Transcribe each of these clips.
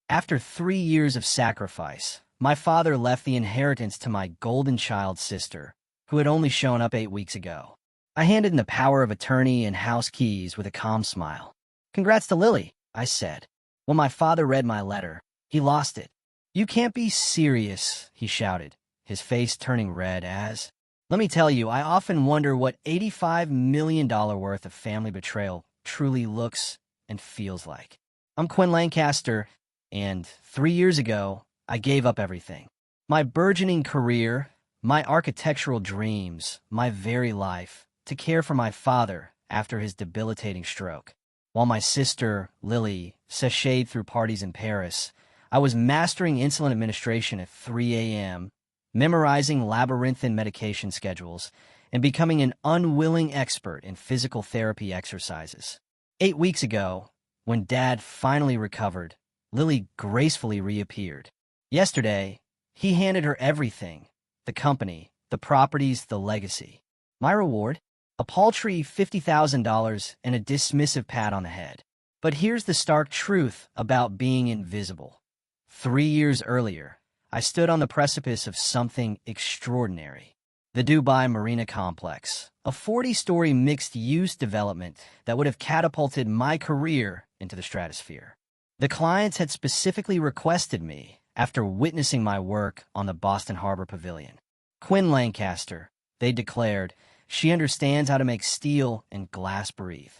After 3 years of sacrifice, my father left the inheritance to my golden child sister, who had only shown up 8 weeks ago. I handed in the power of attorney and house keys with a calm smile. "Congrats to Lily," I said. When my father read my letter, he lost it. "You can't be serious," he shouted, his face turning red as... Let me tell you, I often wonder what $85 million worth of family betrayal truly looks and feels like. I'm Quinn Lancaster, and 3 years ago, I gave up everything. My burgeoning career, my architectural dreams, my very life, to care for my father after his debilitating stroke. While my sister, Lily, sashayed through parties in Paris, I was mastering insulin administration at 3 a.m., memorizing labyrinthine medication schedules, and becoming an unwilling expert in physical therapy exercises. 8 weeks ago, when Dad finally recovered, Lily gracefully reappeared. Yesterday, he handed her everything: the company, the properties, the legacy. My reward? A paltry $50,000 and a dismissive pat on the head. But here's the stark truth about being invisible. 3 years earlier, I stood on the precipice of something extraordinary. The Dubai Marina Complex, a 40-story mixed-use development that would have catapulted my career into the stratosphere. The clients had specifically requested me after witnessing my work on the Boston Harbor Pavilion. "Quinn Lancaster," they declared, "she understands how to make steel and glass breathe."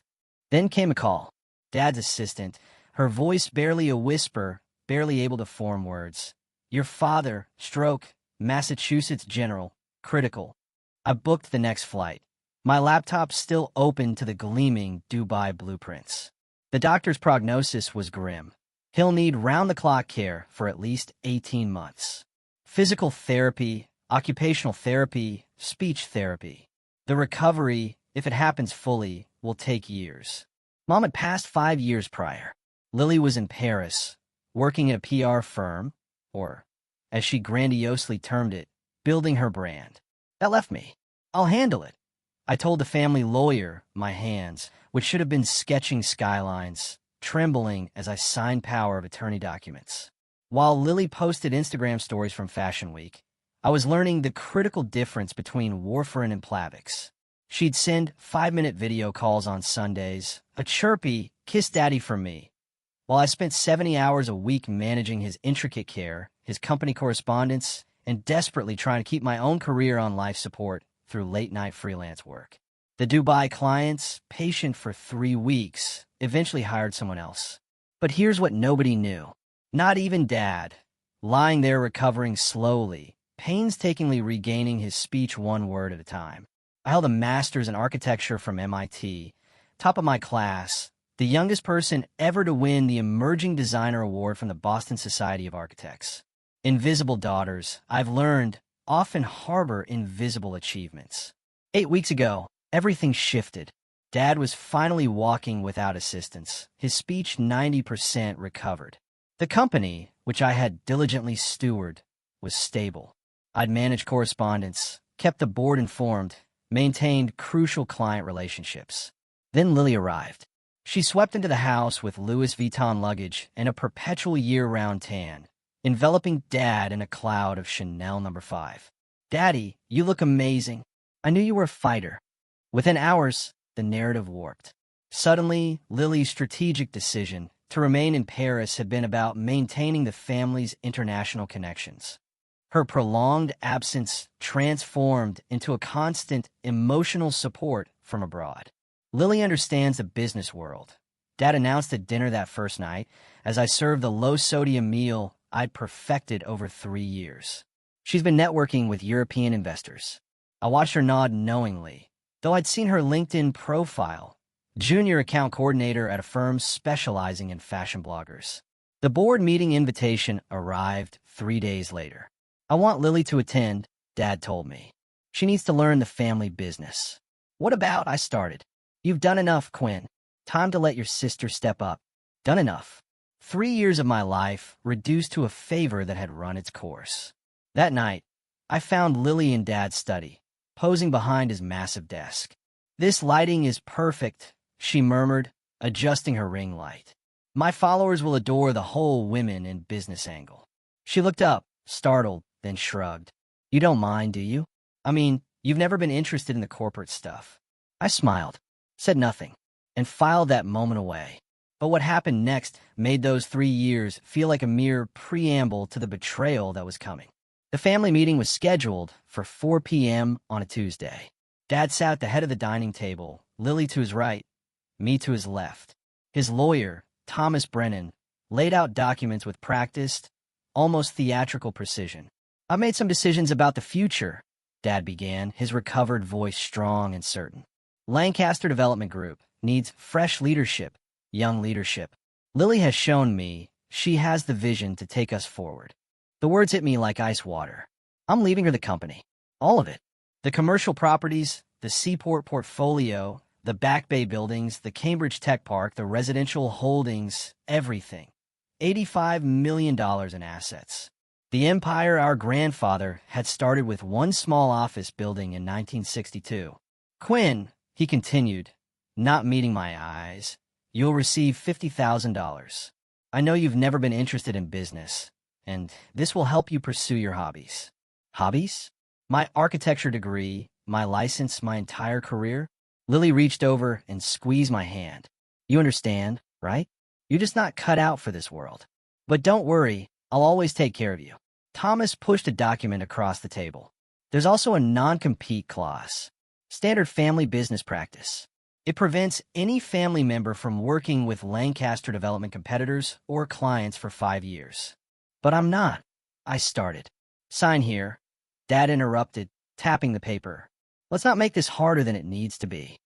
Then came a call. Dad's assistant, her voice barely a whisper, barely able to form words. "Your father, stroke, Massachusetts General, critical." I booked the next flight, my laptop still open to the gleaming Dubai blueprints. The doctor's prognosis was grim. He'll need round-the-clock care for at least 18 months. Physical therapy, occupational therapy, speech therapy. The recovery, if it happens fully, will take years. Mom had passed 5 years prior. Lily was in Paris, working at a PR firm, or, as she grandiosely termed it, building her brand. That left me. "I'll handle it," I told the family lawyer, my hands, which should have been sketching skylines, trembling as I signed power of attorney documents. While Lily posted Instagram stories from Fashion Week, I was learning the critical difference between warfarin and Plavix. She'd send 5-minute video calls on Sundays, a chirpy, "kiss daddy from me," while I spent 70 hours a week managing his intricate care, his company correspondence, and desperately trying to keep my own career on life support through late-night freelance work. The Dubai clients, patient for 3 weeks, eventually hired someone else. But here's what nobody knew. Not even Dad, lying there recovering slowly, painstakingly regaining his speech one word at a time. I held a master's in architecture from MIT, top of my class, the youngest person ever to win the Emerging Designer Award from the Boston Society of Architects. Invisible daughters, I've learned, often harbor invisible achievements. 8 weeks ago, everything shifted. Dad was finally walking without assistance, his speech 90% recovered. The company, which I had diligently stewarded, was stable. I'd managed correspondence, kept the board informed, maintained crucial client relationships. Then Lily arrived. She swept into the house with Louis Vuitton luggage and a perpetual year-round tan, enveloping Dad in a cloud of Chanel No. 5. "Daddy, you look amazing. I knew you were a fighter." Within hours, the narrative warped. Suddenly, Lily's strategic decision to remain in Paris had been about maintaining the family's international connections. Her prolonged absence transformed into a constant emotional support from abroad. Lily understands the business world. Dad announced at dinner that first night as I served the low-sodium meal I'd perfected over 3 years. She's been networking with European investors. I watched her nod knowingly, though I'd seen her LinkedIn profile, junior account coordinator at a firm specializing in fashion bloggers. The board meeting invitation arrived 3 days later. "I want Lily to attend," Dad told me. "She needs to learn the family business." "What about?" I started. "You've done enough, Quinn. Time to let your sister step up." Done enough. 3 years of my life reduced to a favor that had run its course. That night, I found Lily in Dad's study, posing behind his massive desk. "This lighting is perfect," she murmured, adjusting her ring light. My followers will adore the whole women in business angle. She looked up, startled, then shrugged. You don't mind, do you? I mean, you've never been interested in the corporate stuff. I smiled, said nothing, and filed that moment away. But what happened next made those 3 years feel like a mere preamble to the betrayal that was coming. The family meeting was scheduled for 4 p.m. on a Tuesday. Dad sat at the head of the dining table, Lily to his right, me to his left. His lawyer, Thomas Brennan, laid out documents with practiced, almost theatrical precision. "I've made some decisions about the future," Dad began, his recovered voice strong and certain. "Lancaster Development Group needs fresh leadership, young leadership. Lily has shown me she has the vision to take us forward." The words hit me like ice water. I'm leaving her the company. All of it. The commercial properties, the Seaport portfolio, the Back Bay buildings, the Cambridge Tech Park, the residential holdings, everything. $85 million in assets. The empire our grandfather had started with one small office building in 1962. "Quinn," he continued, not meeting my eyes, "you'll receive $50,000. I know you've never been interested in business, and this will help you pursue your hobbies." Hobbies? My architecture degree, my license, my entire career? Lily reached over and squeezed my hand. "You understand, right? You're just not cut out for this world. But don't worry, I'll always take care of you." Thomas pushed a document across the table. "There's also a non-compete clause. Standard family business practice. It prevents any family member from working with Lancaster Development competitors or clients for 5 years." "But I'm not," I started. "Sign here." Dad interrupted, tapping the paper. "Let's not make this harder than it needs to be."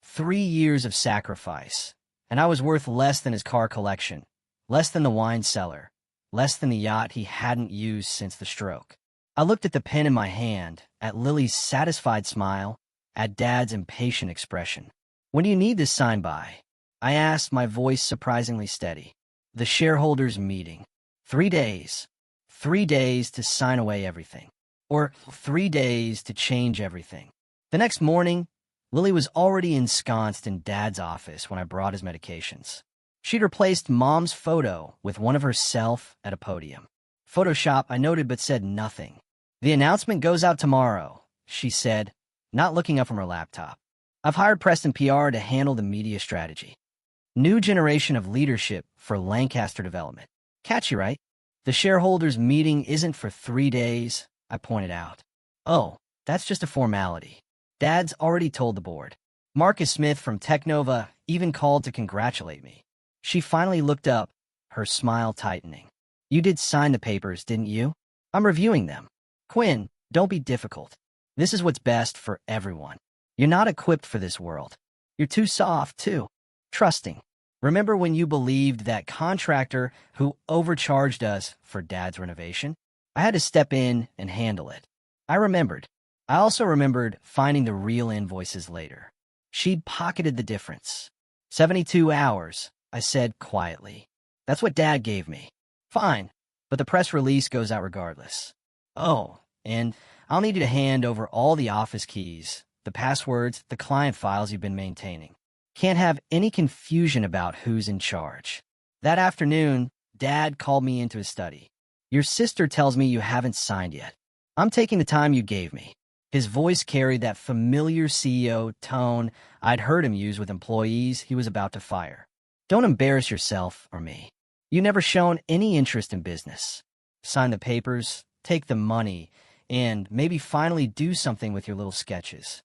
3 years of sacrifice, and I was worth less than his car collection, less than the wine cellar, less than the yacht he hadn't used since the stroke. I looked at the pen in my hand, at Lily's satisfied smile, at Dad's impatient expression. "When do you need this signed by?" I asked, my voice surprisingly steady. "The shareholders' meeting. 3 days. 3 days to sign away everything. Or 3 days to change everything." The next morning, Lily was already ensconced in Dad's office when I brought his medications. She'd replaced Mom's photo with one of herself at a podium. "Photoshop," I noted but said nothing. "The announcement goes out tomorrow," she said, not looking up from her laptop. "I've hired Preston PR to handle the media strategy. New generation of leadership for Lancaster Development." Catchy, right? "The shareholders' meeting isn't for 3 days," I pointed out. "Oh, that's just a formality. Dad's already told the board. Marcus Smith from Technova even called to congratulate me." She finally looked up, her smile tightening. "You did sign the papers, didn't you?" "I'm reviewing them." "Quinn, don't be difficult. This is what's best for everyone. You're not equipped for this world. You're too soft, too trusting. Remember when you believed that contractor who overcharged us for Dad's renovation? I had to step in and handle it." I remembered. I also remembered finding the real invoices later. She'd pocketed the difference. 72 hours, I said quietly. "That's what Dad gave me." "Fine, but the press release goes out regardless." "Oh, and I'll need you to hand over all the office keys, the passwords, the client files you've been maintaining. Can't have any confusion about who's in charge." That afternoon, Dad called me into his study. "Your sister tells me you haven't signed yet. I'm taking the time you gave me." His voice carried that familiar CEO tone I'd heard him use with employees he was about to fire. "Don't embarrass yourself or me. You never shown any interest in business. Sign the papers, take the money, and maybe finally do something with your little sketches."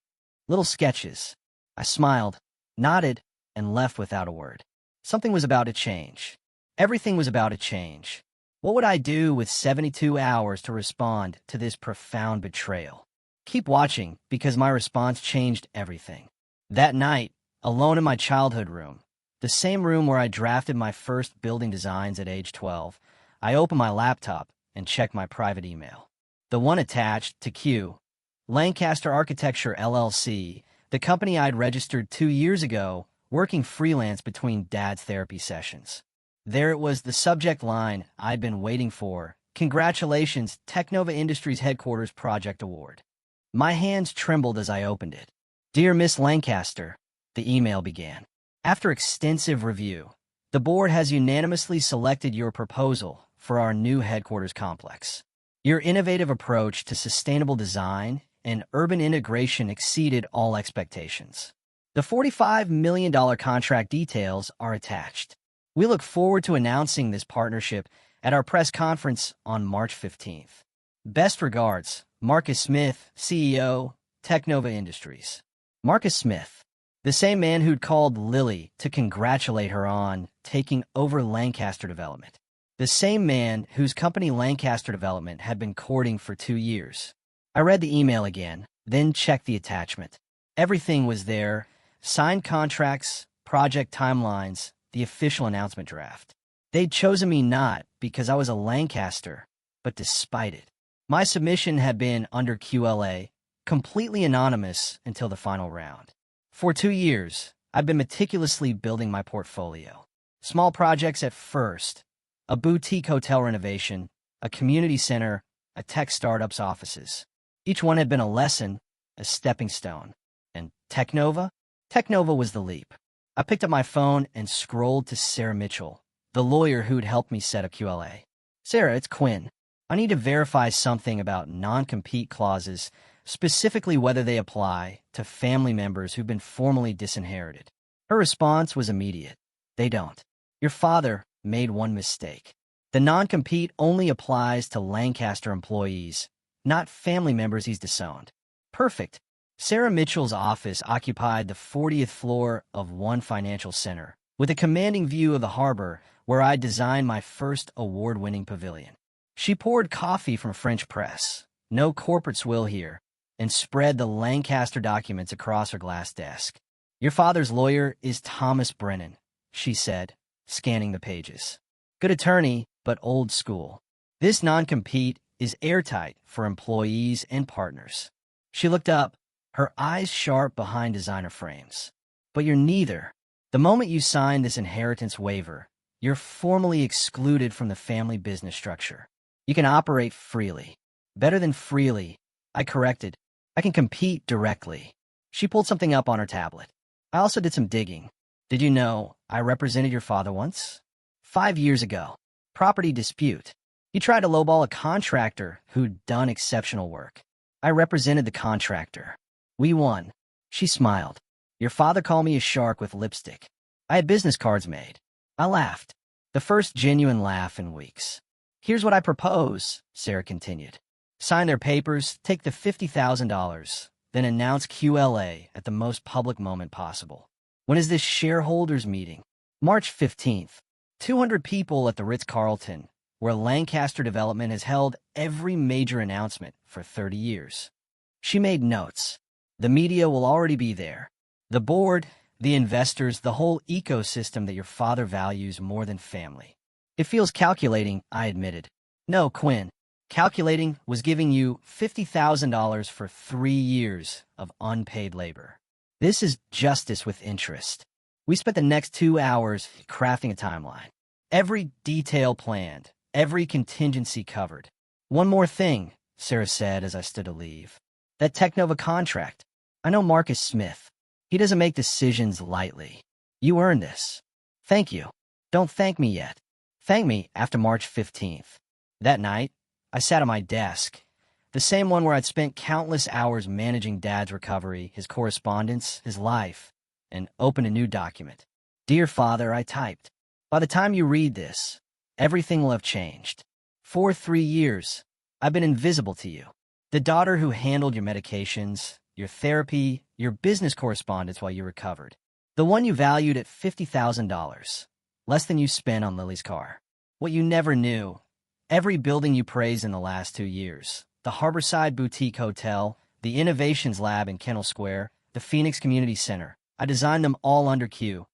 Little sketches. I smiled, nodded, and left without a word. Something was about to change. Everything was about to change. What would I do with 72 hours to respond to this profound betrayal? Keep watching, because my response changed everything. That night, alone in my childhood room, the same room where I drafted my first building designs at age 12, I opened my laptop and checked my private email. The one attached to Q, Lancaster Architecture LLC, the company I'd registered 2 years ago, working freelance between Dad's therapy sessions. There it was, the subject line I'd been waiting for. "Congratulations, Technova Industries Headquarters Project Award." My hands trembled as I opened it. "Dear Miss Lancaster," the email began. "After extensive review, The board has unanimously selected your proposal for our new headquarters complex. Your innovative approach to sustainable design and urban integration exceeded all expectations. The $45 million contract details are attached. We look forward to announcing this partnership at our press conference on March 15th. Best regards, Marcus Smith, CEO, Technova Industries. Marcus Smith, the same man who'd called Lily to congratulate her on taking over Lancaster Development. The same man whose company Lancaster Development had been courting for 2 years. I read the email again, then checked the attachment. Everything was there: signed contracts, project timelines, the official announcement draft. They'd chosen me not because I was a Lancaster, but despite it. My submission had been under QLA, completely anonymous until the final round. For 2 years, I've been meticulously building my portfolio. Small projects at first: a boutique hotel renovation, a community center, a tech startup's offices. Each one had been a lesson, a stepping stone. And Technova? Technova was the leap. I picked up my phone and scrolled to Sarah Mitchell, the lawyer who'd helped me set up QLA. Sarah, it's Quinn. I need to verify something about non-compete clauses, specifically whether they apply to family members who've been formally disinherited. Her response was immediate. They don't. Your father made one mistake. The non-compete only applies to Lancaster employees, not family members he's disowned. Perfect. Sarah Mitchell's office occupied the 40th floor of One Financial Center, with a commanding view of the harbor where I designed my first award-winning pavilion. She poured coffee from French press, no corporate swill here, and spread the Lancaster documents across her glass desk. Your father's lawyer is Thomas Brennan, she said, scanning the pages. Good attorney, but old school. This non-compete is airtight for employees and partners. She looked up, her eyes sharp behind designer frames. But you're neither. The moment you sign this inheritance waiver, you're formally excluded from the family business structure. You can operate freely. Better than freely, I corrected. I can compete directly. She pulled something up on her tablet. I also did some digging. Did you know I represented your father once? 5 years ago. Property dispute. He tried to lowball a contractor who'd done exceptional work. I represented the contractor. We won. She smiled. Your father called me a shark with lipstick. I had business cards made. I laughed. The first genuine laugh in weeks. Here's what I propose, Sarah continued. Sign their papers, take the $50,000, then announce QLA at the most public moment possible. When is this shareholders meeting? March 15th. 200 people at the Ritz-Carlton, where Lancaster Development has held every major announcement for 30 years. She made notes. The media will already be there. The board, the investors, the whole ecosystem that your father values more than family. It feels calculating, I admitted. No, Quinn. Calculating was giving you $50,000 for 3 years of unpaid labor. This is justice with interest. We spent the next 2 hours crafting a timeline. Every detail planned, every contingency covered. One more thing, Sarah said as I stood to leave. That Technova contract. I know Marcus Smith. He doesn't make decisions lightly. You earned this. Thank you. Don't thank me yet. Thank me after March 15th. That night, I sat at my desk, the same one where I'd spent countless hours managing Dad's recovery, his correspondence, his life, and opened a new document. Dear Father, I typed. By the time you read this, everything will have changed. For 3 years, I've been invisible to you. The daughter who handled your medications, your therapy, your business correspondence while you recovered. The one you valued at $50,000, less than you spent on Lily's car. What you never knew, every building you praised in the last 2 years, the Harborside Boutique Hotel, the Innovations Lab in Kennel Square, the Phoenix Community Center, I designed them all under Q.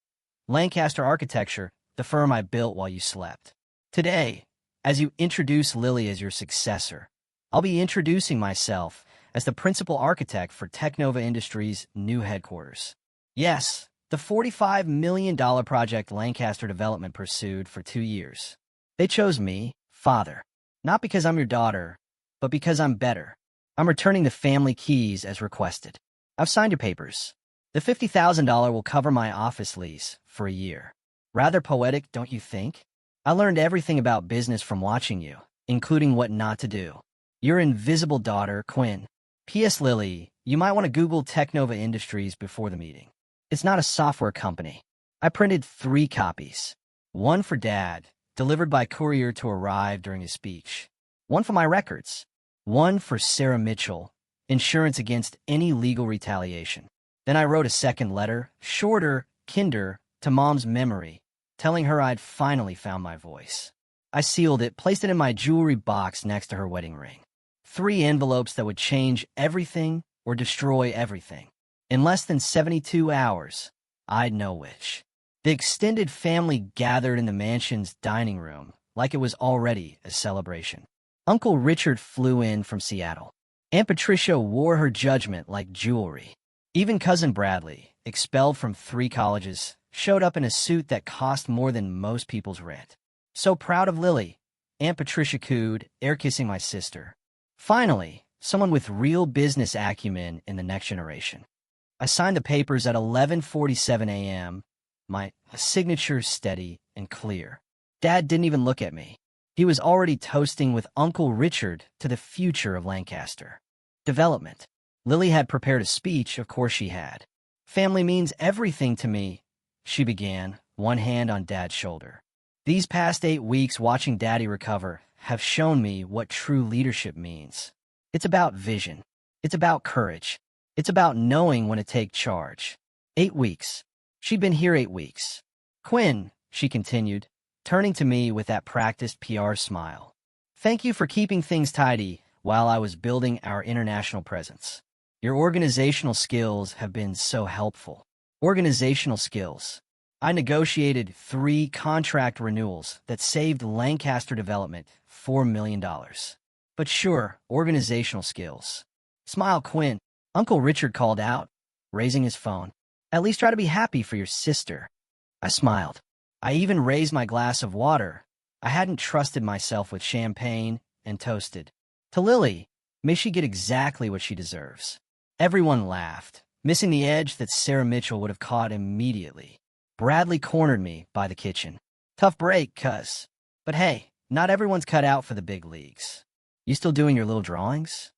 Lancaster Architecture, the firm I built while you slept. Today, as you introduce Lily as your successor, I'll be introducing myself as the principal architect for Technova Industries' new headquarters. Yes, the $45 million project Lancaster Development pursued for 2 years. They chose me, Father, not because I'm your daughter, but because I'm better. I'm returning the family keys as requested. I've signed your papers. The $50,000 will cover my office lease for a year. Rather poetic, don't you think? I learned everything about business from watching you, including what not to do. Your invisible daughter, Quinn. P.S. Lily, you might want to Google Technova Industries before the meeting. It's not a software company. I printed 3 copies. One for Dad, delivered by courier to arrive during his speech. One for my records. One for Sarah Mitchell, insurance against any legal retaliation. Then I wrote a second letter, shorter, kinder, to Mom's memory, telling her I'd finally found my voice. I sealed it, placed it in my jewelry box next to her wedding ring. 3 envelopes that would change everything or destroy everything. In less than 72 hours, I'd know which. The extended family gathered in the mansion's dining room like it was already a celebration. Uncle Richard flew in from Seattle. Aunt Patricia wore her judgment like jewelry. Even Cousin Bradley, expelled from 3 colleges, showed up in a suit that cost more than most people's rent. So proud of Lily, Aunt Patricia cooed, air-kissing my sister. Finally, someone with real business acumen in the next generation. I signed the papers at 11:47 a.m., my signature steady and clear. Dad didn't even look at me. He was already toasting with Uncle Richard to the future of Lancaster. Development. Lily had prepared a speech, of course she had. Family means everything to me, she began, one hand on Dad's shoulder. These past 8 weeks watching Daddy recover have shown me what true leadership means. It's about vision. It's about courage. It's about knowing when to take charge. 8 weeks. She'd been here 8 weeks. Quinn, she continued, turning to me with that practiced PR smile. Thank you for keeping things tidy while I was building our international presence. Your organizational skills have been so helpful. Organizational skills. I negotiated 3 contract renewals that saved Lancaster Development $4 million. But sure, organizational skills. Smile, Quinn. Uncle Richard called out, raising his phone. At least try to be happy for your sister. I smiled. I even raised my glass of water. I hadn't trusted myself with champagne and toasted. To Lily, may she get exactly what she deserves. Everyone laughed, missing the edge that Sarah Mitchell would have caught immediately. Bradley cornered me by the kitchen. Tough break, cuz. But hey, not everyone's cut out for the big leagues. You still doing your little drawings?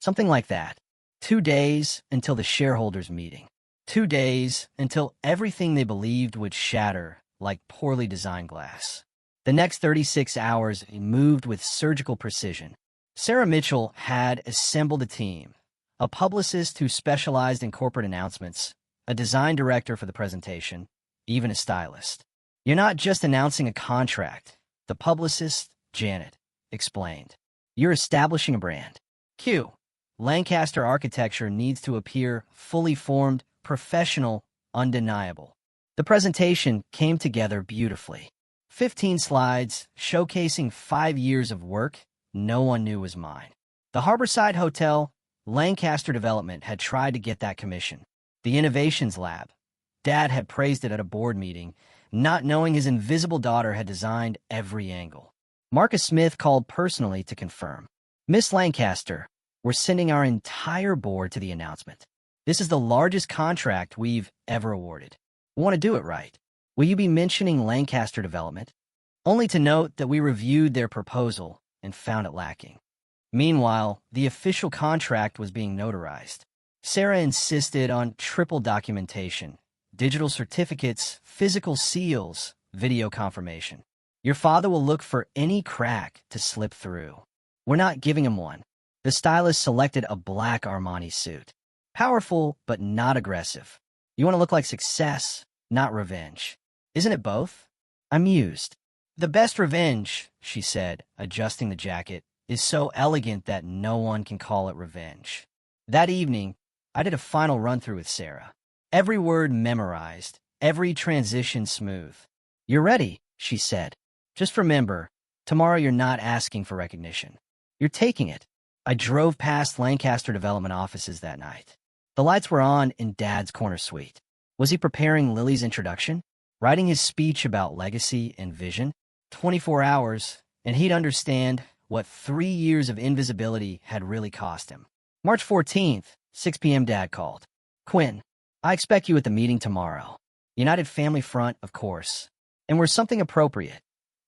Something like that. 2 days until the shareholders' meeting. 2 days until everything they believed would shatter like poorly designed glass. The next 36 hours moved with surgical precision. Sarah Mitchell had assembled a team, a publicist who specialized in corporate announcements, a design director for the presentation, even a stylist. You're not just announcing a contract, the publicist, Janet, explained. You're establishing a brand. Q. Lancaster architecture needs to appear fully formed, professional, undeniable. The presentation came together beautifully. 15 slides showcasing 5 years of work no one knew was mine. The Harborside Hotel, Lancaster Development had tried to get that commission. The Innovations Lab. Dad had praised it at a board meeting, not knowing his invisible daughter had designed every angle. Marcus Smith called personally to confirm. Miss Lancaster, we're sending our entire board to the announcement. This is the largest contract we've ever awarded. We want to do it right. Will you be mentioning Lancaster Development? Only to note that we reviewed their proposal and found it lacking. Meanwhile, the official contract was being notarized. Sarah insisted on triple documentation, digital certificates, physical seals, video confirmation. Your father will look for any crack to slip through. We're not giving him one. The stylist selected a black Armani suit. Powerful, but not aggressive. You want to look like success, not revenge. Isn't it both? I mused. The best revenge, she said, adjusting the jacket, is so elegant that no one can call it revenge. That evening, I did a final run-through with Sarah. Every word memorized, every transition smooth. You're ready, she said. Just remember, tomorrow you're not asking for recognition. You're taking it. I drove past Lancaster Development offices that night. The lights were on in Dad's corner suite. Was he preparing Lily's introduction? Writing his speech about legacy and vision? 24 hours, and he'd understand what 3 years of invisibility had really cost him. March 14th, 6 p.m. Dad called. Quinn, I expect you at the meeting tomorrow. United Family Front, of course. And wear something appropriate,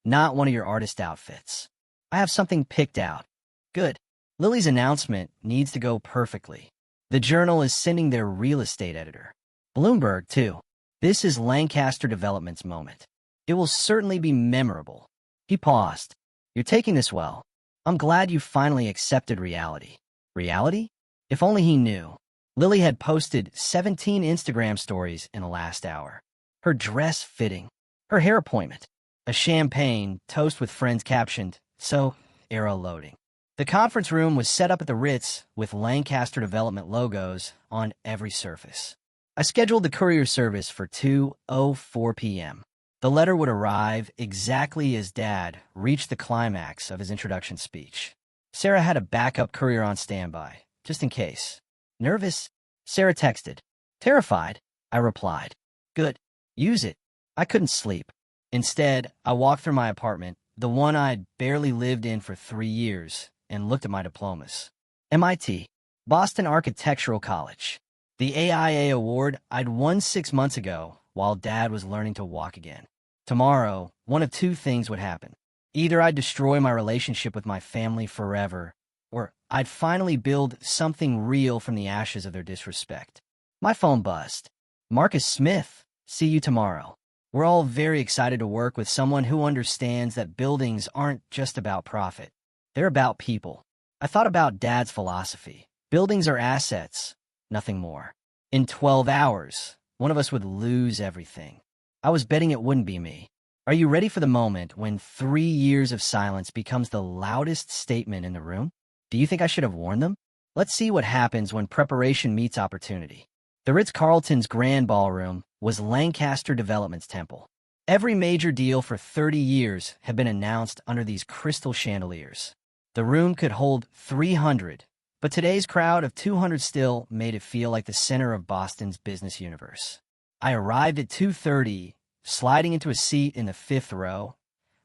not one of your artist outfits. I have something picked out. Good. Lily's announcement needs to go perfectly. The Journal is sending their real estate editor. Bloomberg, too. This is Lancaster Development's moment. It will certainly be memorable. He paused. You're taking this well. I'm glad you finally accepted reality. Reality? If only he knew. Lily had posted 17 Instagram stories in the last hour. Her dress fitting. Her hair appointment. A champagne toast with friends captioned, "So, era loading." The conference room was set up at the Ritz with Lancaster Development logos on every surface. I scheduled the courier service for 2:04 p.m. The letter would arrive exactly as Dad reached the climax of his introduction speech. Sarah had a backup courier on standby, just in case. Nervous? Sarah texted. Terrified? I replied. Good. Use it. I couldn't sleep. Instead, I walked through my apartment, the one I'd barely lived in for 3 years, and looked at my diplomas. MIT, Boston Architectural College. The AIA award I'd won 6 months ago while Dad was learning to walk again. Tomorrow, one of two things would happen. Either I'd destroy my relationship with my family forever, or I'd finally build something real from the ashes of their disrespect. My phone buzzed. Marcus Smith, see you tomorrow. We're all very excited to work with someone who understands that buildings aren't just about profit. They're about people. I thought about Dad's philosophy. Buildings are assets, nothing more. In 12 hours, one of us would lose everything. I was betting it wouldn't be me. Are you ready for the moment when 3 years of silence becomes the loudest statement in the room? Do you think I should have warned them? Let's see what happens when preparation meets opportunity. The Ritz-Carlton's Grand Ballroom was Lancaster Development's temple. Every major deal for 30 years had been announced under these crystal chandeliers. The room could hold 300, but today's crowd of 200 still made it feel like the center of Boston's business universe. I arrived at 2:30, sliding into a seat in the 5th row,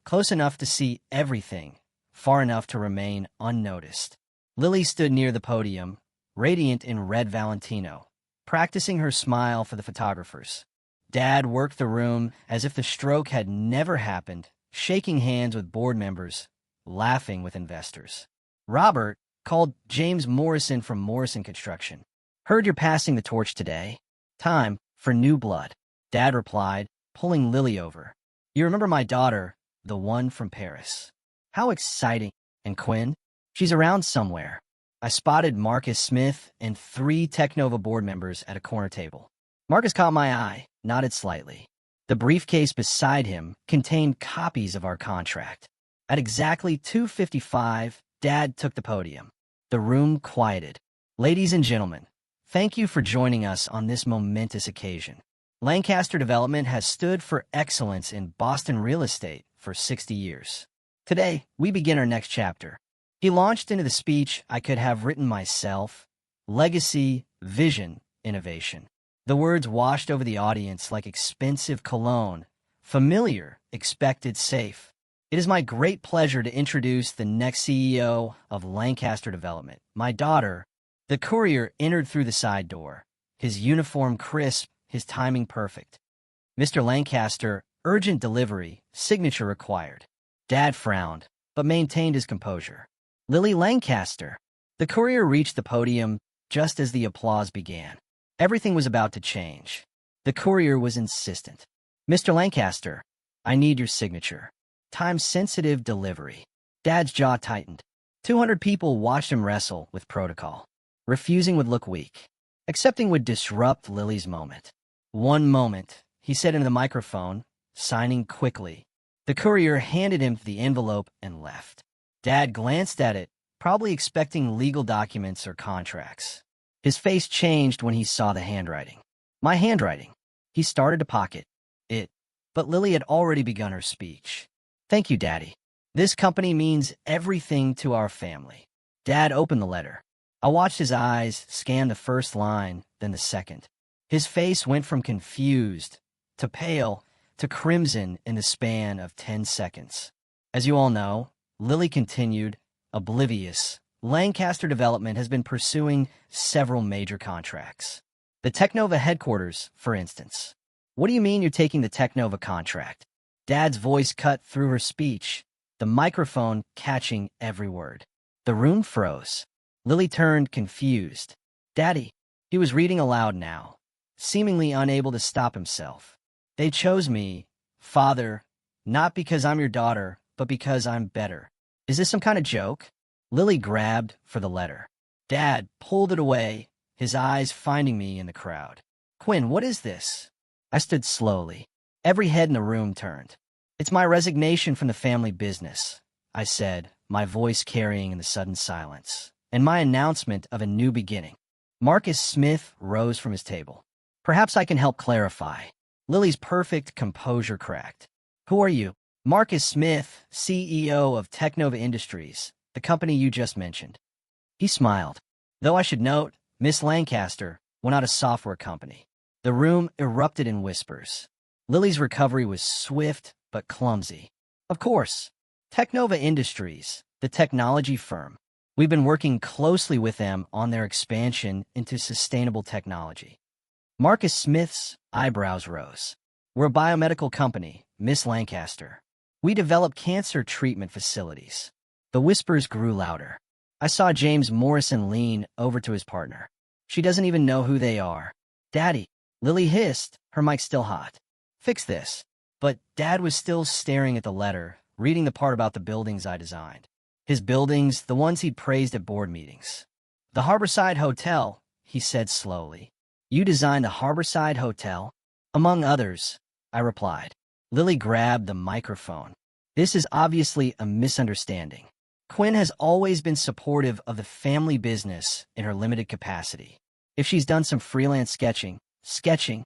close enough to see everything, far enough to remain unnoticed. Lily stood near the podium, radiant in red Valentino, practicing her smile for the photographers. Dad worked the room as if the stroke had never happened, shaking hands with board members, laughing with investors. Robert called James Morrison from Morrison Construction. Heard you're passing the torch today. Time for new blood. Dad replied, pulling Lily over. You remember my daughter, the one from Paris. How exciting. And Quinn? She's around somewhere. I spotted Marcus Smith and 3 Technova board members at a corner table. Marcus caught my eye, nodded slightly. The briefcase beside him contained copies of our contract. At exactly 2:55, Dad took the podium. The room quieted. Ladies and gentlemen, thank you for joining us on this momentous occasion. Lancaster Development has stood for excellence in Boston real estate for 60 years. Today, we begin our next chapter. He launched into the speech I could have written myself: legacy, vision, innovation. The words washed over the audience like expensive cologne, familiar, expected, safe. It is my great pleasure to introduce the next CEO of Lancaster Development, my daughter. The courier entered through the side door, his uniform crisp, his timing perfect. Mr. Lancaster, urgent delivery, signature required. Dad frowned, but maintained his composure. Lily Lancaster. The courier reached the podium just as the applause began. Everything was about to change. The courier was insistent. Mr. Lancaster, I need your signature. Time-sensitive delivery. Dad's jaw tightened. 200 people watched him wrestle with protocol. Refusing would look weak. Accepting would disrupt Lily's moment. One moment, he said into the microphone, signing quickly. The courier handed him the envelope and left. Dad glanced at it, probably expecting legal documents or contracts. His face changed when he saw the handwriting. My handwriting. He started to pocket it, but Lily had already begun her speech. Thank you, Daddy. This company means everything to our family. Dad opened the letter. I watched his eyes scan the first line, then the second. His face went from confused to pale to crimson in the span of 10 seconds. As you all know, Lily continued, oblivious. Lancaster Development has been pursuing several major contracts. The Technova headquarters, for instance. What do you mean you're taking the Technova contract? Dad's voice cut through her speech, the microphone catching every word. The room froze. Lily turned, confused. Daddy. He was reading aloud now, seemingly unable to stop himself. They chose me, Father, not because I'm your daughter, but because I'm better. Is this some kind of joke? Lily grabbed for the letter. Dad pulled it away, his eyes finding me in the crowd. Quinn, what is this? I stood slowly. Every head in the room turned. It's my resignation from the family business, I said, my voice carrying in the sudden silence, and my announcement of a new beginning. Marcus Smith rose from his table. Perhaps I can help clarify. Lily's perfect composure cracked. Who are you? Marcus Smith, CEO of Technova Industries, the company you just mentioned. He smiled. Though I should note, Miss Lancaster, we're not a software company. The room erupted in whispers. Lily's recovery was swift but clumsy. Of course, Technova Industries, the technology firm. We've been working closely with them on their expansion into sustainable technology. Marcus Smith's eyebrows rose. We're a biomedical company, Miss Lancaster. We develop cancer treatment facilities. The whispers grew louder. I saw James Morrison lean over to his partner. She doesn't even know who they are. Daddy, Lily hissed, her mic still hot. Fix this. But Dad was still staring at the letter, reading the part about the buildings I designed. His buildings, the ones he'd praised at board meetings. The Harborside Hotel, he said slowly. You designed the Harborside Hotel? Among others, I replied. Lily grabbed the microphone. This is obviously a misunderstanding. Quinn has always been supportive of the family business in her limited capacity. If she's done some freelance sketching.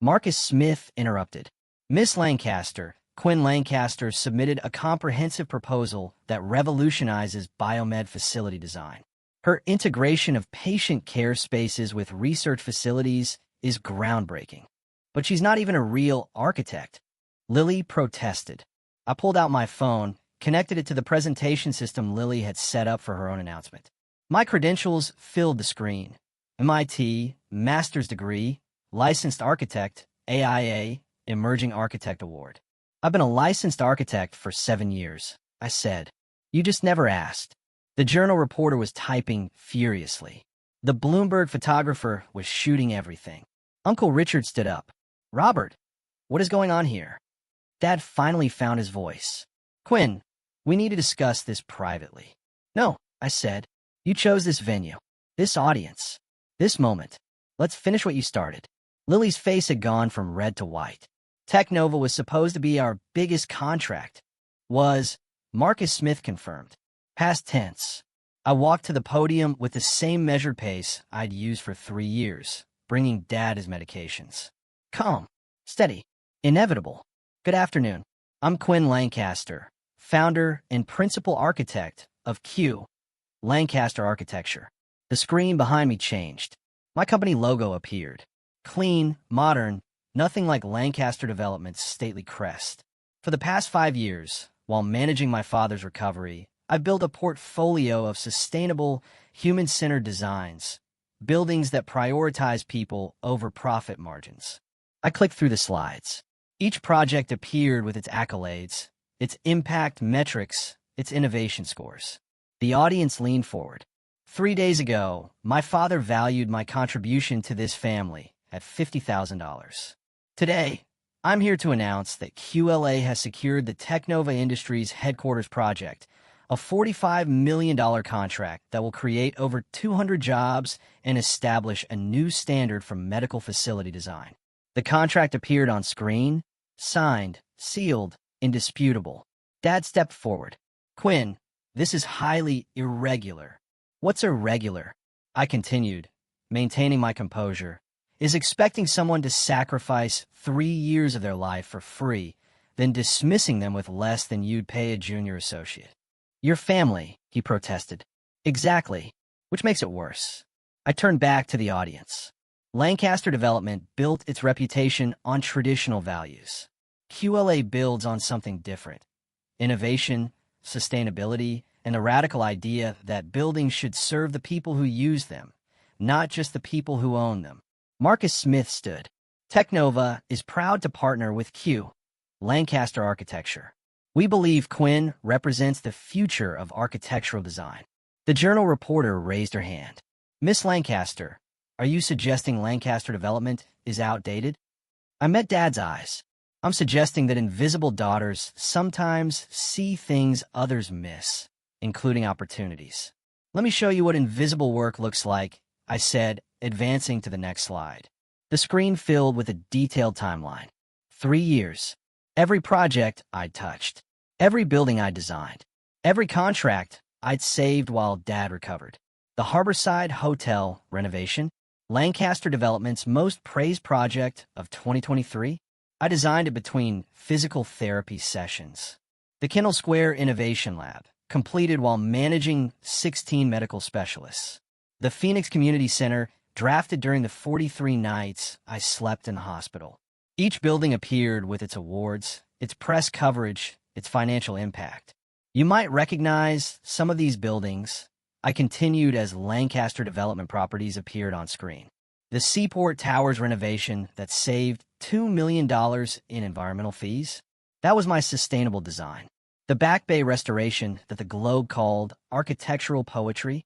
Marcus Smith interrupted. Miss Lancaster, Quinn Lancaster submitted a comprehensive proposal that revolutionizes biomed facility design. Her integration of patient care spaces with research facilities is groundbreaking. But she's not even a real architect. Lily protested. I pulled out my phone, connected it to the presentation system Lily had set up for her own announcement. My credentials filled the screen. MIT, master's degree, licensed architect, AIA, Emerging Architect Award. I've been a licensed architect for 7 years, I said. You just never asked. The journal reporter was typing furiously. The Bloomberg photographer was shooting everything. Uncle Richard stood up. Robert, what is going on here? Dad finally found his voice. Quinn, we need to discuss this privately. No, I said. You chose this venue, this audience, this moment. Let's finish what you started. Lily's face had gone from red to white. Technova was supposed to be our biggest contract. Was, Marcus Smith confirmed. Past tense. I walked to the podium with the same measured pace I'd used for 3 years, bringing Dad his medications. Calm, steady, inevitable. Good afternoon. I'm Quinn Lancaster, founder and principal architect of Q, Lancaster Architecture. The screen behind me changed. My company logo appeared. Clean, modern, nothing like Lancaster Development's stately crest. For the past 5 years, while managing my father's recovery, I've built a portfolio of sustainable, human-centered designs, buildings that prioritize people over profit margins. I clicked through the slides. Each project appeared with its accolades, its impact metrics, its innovation scores. The audience leaned forward. 3 days ago, my father valued my contribution to this family at $50,000. Today, I'm here to announce that QLA has secured the Technova Industries headquarters project, a $45 million contract that will create over 200 jobs and establish a new standard for medical facility design. The contract appeared on screen, signed, sealed, indisputable. Dad stepped forward. Quinn, this is highly irregular. What's irregular? I continued, maintaining my composure, is expecting someone to sacrifice 3 years of their life for free, then dismissing them with less than you'd pay a junior associate. Your family, he protested. Exactly, which makes it worse. I turned back to the audience. Lancaster Development built its reputation on traditional values. QLA builds on something different. Innovation, sustainability, and the radical idea that buildings should serve the people who use them, not just the people who own them. Marcus Smith stood. Technova is proud to partner with Q, Lancaster architecture. We believe Quinn represents the future of architectural design. The journal reporter raised her hand. Miss Lancaster, are you suggesting Lancaster development is outdated? I met Dad's eyes. I'm suggesting that invisible daughters sometimes see things others miss, including opportunities. Let me show you what invisible work looks like, I said, advancing to the next slide. The screen filled with a detailed timeline. 3 years. Every project I'd touched. Every building I'd designed. Every contract I'd saved while Dad recovered. The Harborside Hotel renovation, Lancaster Development's most praised project of 2023. I designed it between physical therapy sessions. The Kendall Square Innovation Lab, completed while managing 16 medical specialists. The Phoenix Community Center, drafted during the 43 nights I slept in the hospital. Each building appeared with its awards, its press coverage, its financial impact. You might recognize some of these buildings. I continued as Lancaster Development properties appeared on screen. The Seaport Towers renovation that saved $2 million in environmental fees. That was my sustainable design. The Back Bay restoration that the Globe called architectural poetry.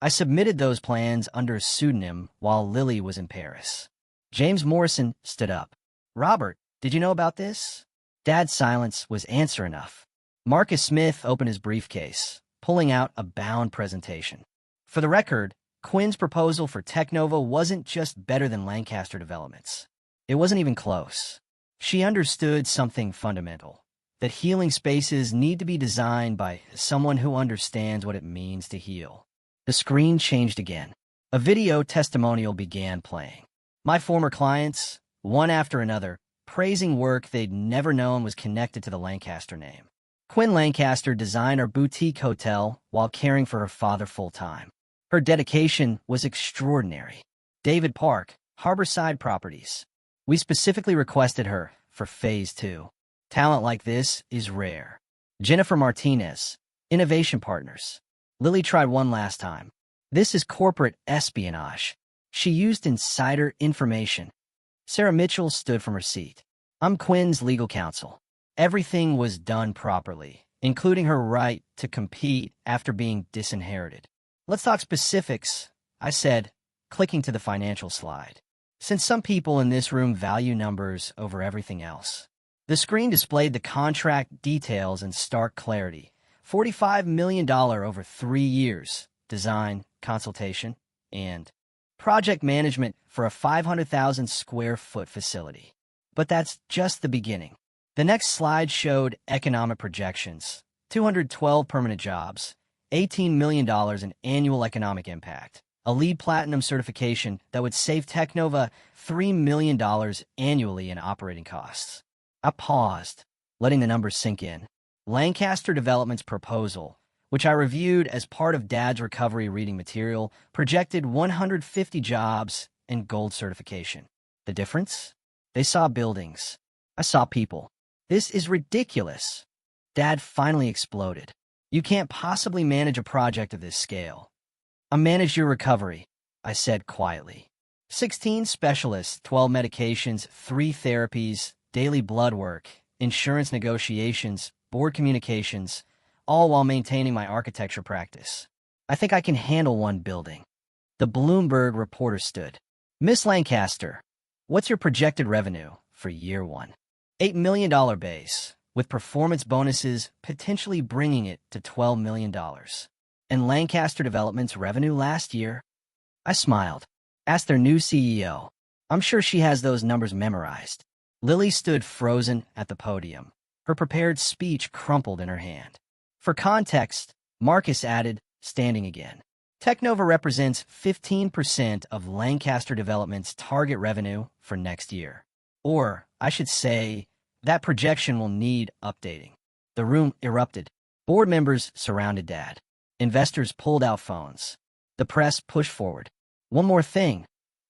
I submitted those plans under a pseudonym while Lily was in Paris. James Morrison stood up. Robert, did you know about this? Dad's silence was answer enough. Marcus Smith opened his briefcase, pulling out a bound presentation. For the record, Quinn's proposal for Technova wasn't just better than Lancaster Developments. It wasn't even close. She understood something fundamental, that healing spaces need to be designed by someone who understands what it means to heal. The screen changed again. A video testimonial began playing. My former clients, one after another, praising work they'd never known was connected to the Lancaster name. Quinn Lancaster designed our boutique hotel while caring for her father full-time. Her dedication was extraordinary. David Park, Harborside Properties. We specifically requested her for Phase 2. Talent like this is rare. Jennifer Martinez, Innovation Partners. Lily tried one last time. This is corporate espionage. She used insider information. Sarah Mitchell stood from her seat. I'm Quinn's legal counsel. Everything was done properly, including her right to compete after being disinherited. Let's talk specifics, I said, clicking to the financial slide. Since some people in this room value numbers over everything else. The screen displayed the contract details in stark clarity. $45 million over 3 years, design, consultation, and project management for a 500,000 square foot facility. But that's just the beginning. The next slide showed economic projections, 212 permanent jobs, $18 million in annual economic impact, a LEED Platinum certification that would save Technova $3 million annually in operating costs. I paused, letting the numbers sink in. Lancaster Development's proposal, which I reviewed as part of Dad's recovery reading material, projected 150 jobs and gold certification. The difference? They saw buildings. I saw people. This is ridiculous. Dad finally exploded. You can't possibly manage a project of this scale. I managed your recovery, I said quietly. 16 specialists, 12 medications, 3 therapies, daily blood work, insurance negotiations, board communications, all while maintaining my architecture practice. I think I can handle one building. The Bloomberg reporter stood. Miss Lancaster, what's your projected revenue for year 1? $8 million base, with performance bonuses potentially bringing it to $12 million. And Lancaster Development's revenue last year? I smiled. Asked their new CEO. I'm sure she has those numbers memorized. Lily stood frozen at the podium. Her prepared speech crumpled in her hand. For context, Marcus added, standing again. Technova represents 15% of Lancaster Development's target revenue for next year. Or, I should say, that projection will need updating. The room erupted. Board members surrounded Dad. Investors pulled out phones. The press pushed forward. One more thing,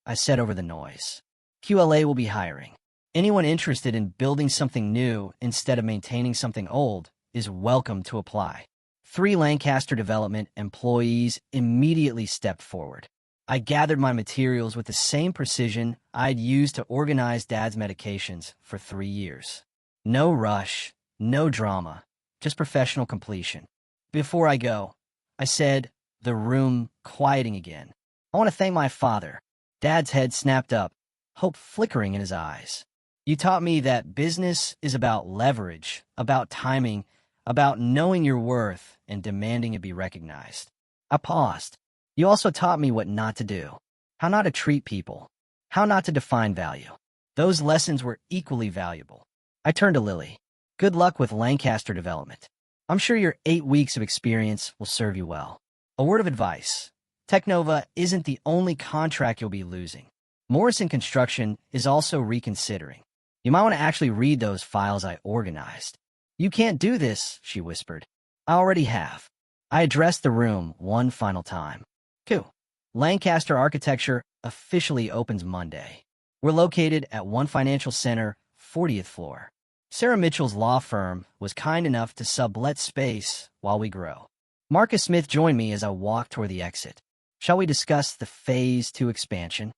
I said over the noise. QLA will be hiring. Anyone interested in building something new instead of maintaining something old is welcome to apply. 3 Lancaster Development employees immediately stepped forward. I gathered my materials with the same precision I'd used to organize Dad's medications for 3 years. No rush, no drama, just professional completion. Before I go, I said, the room quieting again. I want to thank my father. Dad's head snapped up, hope flickering in his eyes. You taught me that business is about leverage, about timing, about knowing your worth and demanding it be recognized. I paused. You also taught me what not to do, how not to treat people, how not to define value. Those lessons were equally valuable. I turned to Lily. Good luck with Lancaster development. I'm sure your 8 weeks of experience will serve you well. A word of advice. Technova isn't the only contract you'll be losing. Morrison Construction is also reconsidering. You might want to actually read those files I organized. You can't do this, she whispered. I already have. I addressed the room one final time. Q. Lancaster Architecture officially opens Monday. We're located at One Financial Center, 40th floor. Sarah Mitchell's law firm was kind enough to sublet space while we grow. Marcus Smith joined me as I walked toward the exit. Shall we discuss the Phase 2 expansion?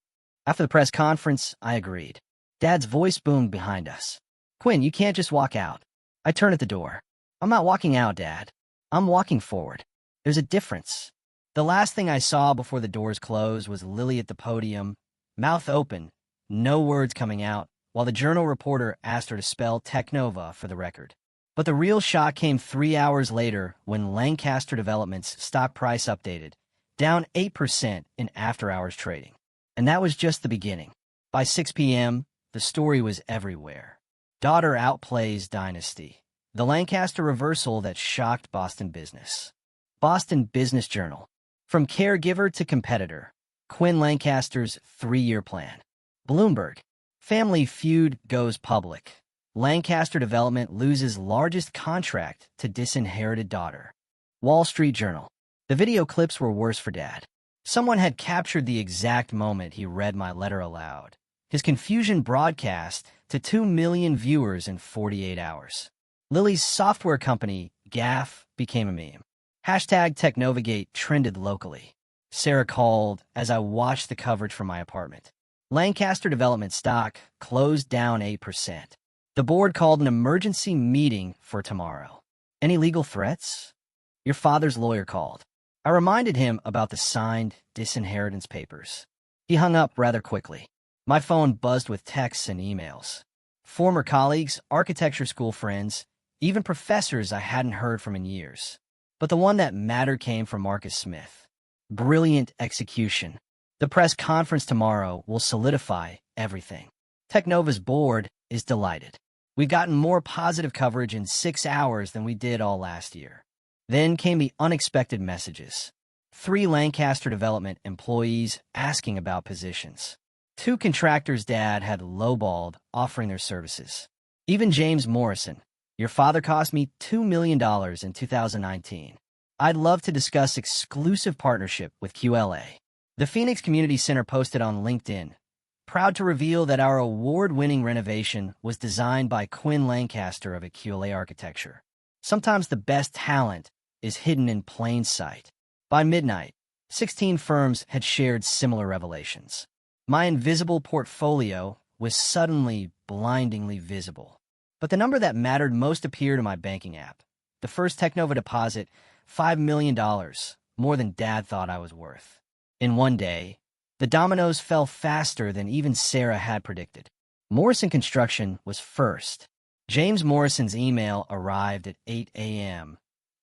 After the press conference, I agreed. Dad's voice boomed behind us. Quinn, you can't just walk out. I turned at the door. I'm not walking out, Dad. I'm walking forward. There's a difference. The last thing I saw before the doors closed was Lily at the podium, mouth open, no words coming out, while the Journal reporter asked her to spell Technova for the record. But the real shock came 3 hours later when Lancaster Development's stock price updated, down 8% in after-hours trading. And that was just the beginning. By 6 p.m., the story was everywhere. Daughter outplays dynasty. The Lancaster reversal that shocked Boston business. Boston Business Journal. From caregiver to competitor. Quinn Lancaster's 3-year plan. Bloomberg. Family feud goes public. Lancaster Development loses largest contract to disinherited daughter. Wall Street Journal. The video clips were worse for Dad. Someone had captured the exact moment he read my letter aloud. His confusion broadcast to 2 million viewers in 48 hours. Lily's software company, GAF, became a meme. Hashtag Technovagate trended locally. Sarah called as I watched the coverage from my apartment. Lancaster Development stock closed down 8%. The board called an emergency meeting for tomorrow. Any legal threats? Your father's lawyer called. I reminded him about the signed disinheritance papers. He hung up rather quickly. My phone buzzed with texts and emails. Former colleagues, architecture school friends, even professors I hadn't heard from in years. But the one that mattered came from Marcus Smith. Brilliant execution. The press conference tomorrow will solidify everything. Technova's board is delighted. We've gotten more positive coverage in 6 hours than we did all last year. Then came the unexpected messages. 3 Lancaster Development employees asking about positions. 2 contractors Dad had lowballed offering their services. Even James Morrison. Your father cost me $2 million in 2019. I'd love to discuss exclusive partnership with QLA. The Phoenix Community Center posted on LinkedIn, proud to reveal that our award-winning renovation was designed by Quinn Lancaster of QLA Architecture. Sometimes the best talent is hidden in plain sight. By midnight, 16 firms had shared similar revelations. My invisible portfolio was suddenly blindingly visible. But the number that mattered most appeared in my banking app. The first Technova deposit, $5 million, more than Dad thought I was worth. In one day, the dominoes fell faster than even Sarah had predicted. Morrison Construction was first. James Morrison's email arrived at 8 a.m.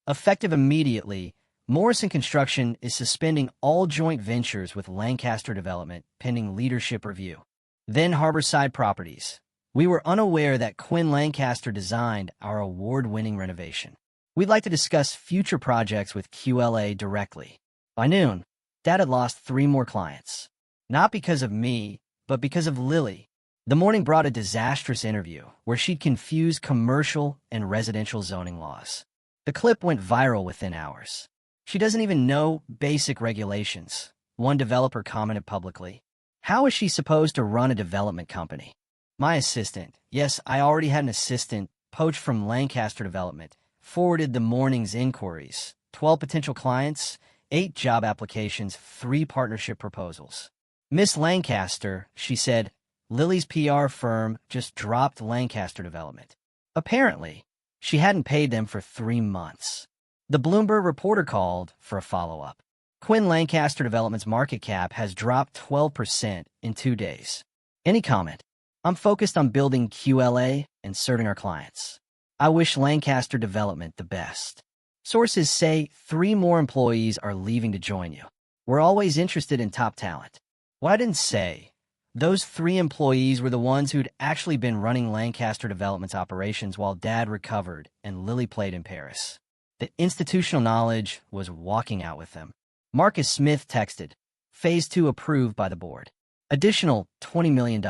Effective immediately, Morrison Construction is suspending all joint ventures with Lancaster Development pending leadership review. Then Harborside Properties. We were unaware that Quinn Lancaster designed our award-winning renovation. We'd like to discuss future projects with QLA directly. By noon, Dad had lost 3 more clients. Not because of me, but because of Lily. The morning brought a disastrous interview where she'd confused commercial and residential zoning laws. The clip went viral within hours. She doesn't even know basic regulations, one developer commented publicly. How is she supposed to run a development company? My assistant, yes, I already had an assistant, poached from Lancaster Development, forwarded the morning's inquiries, 12 potential clients, 8 job applications, 3 partnership proposals. Miss Lancaster, she said, Lily's PR firm just dropped Lancaster Development. Apparently, she hadn't paid them for 3 months. The Bloomberg reporter called for a follow-up. Quinn Lancaster Development's market cap has dropped 12% in 2 days. Any comment? I'm focused on building QLA and serving our clients. I wish Lancaster Development the best. Sources say 3 more employees are leaving to join you. We're always interested in top talent. Well, I didn't say. Those 3 employees were the ones who'd actually been running Lancaster Development's operations while Dad recovered and Lily played in Paris. The institutional knowledge was walking out with them. Marcus Smith texted, Phase 2 approved by the board. Additional $20 million.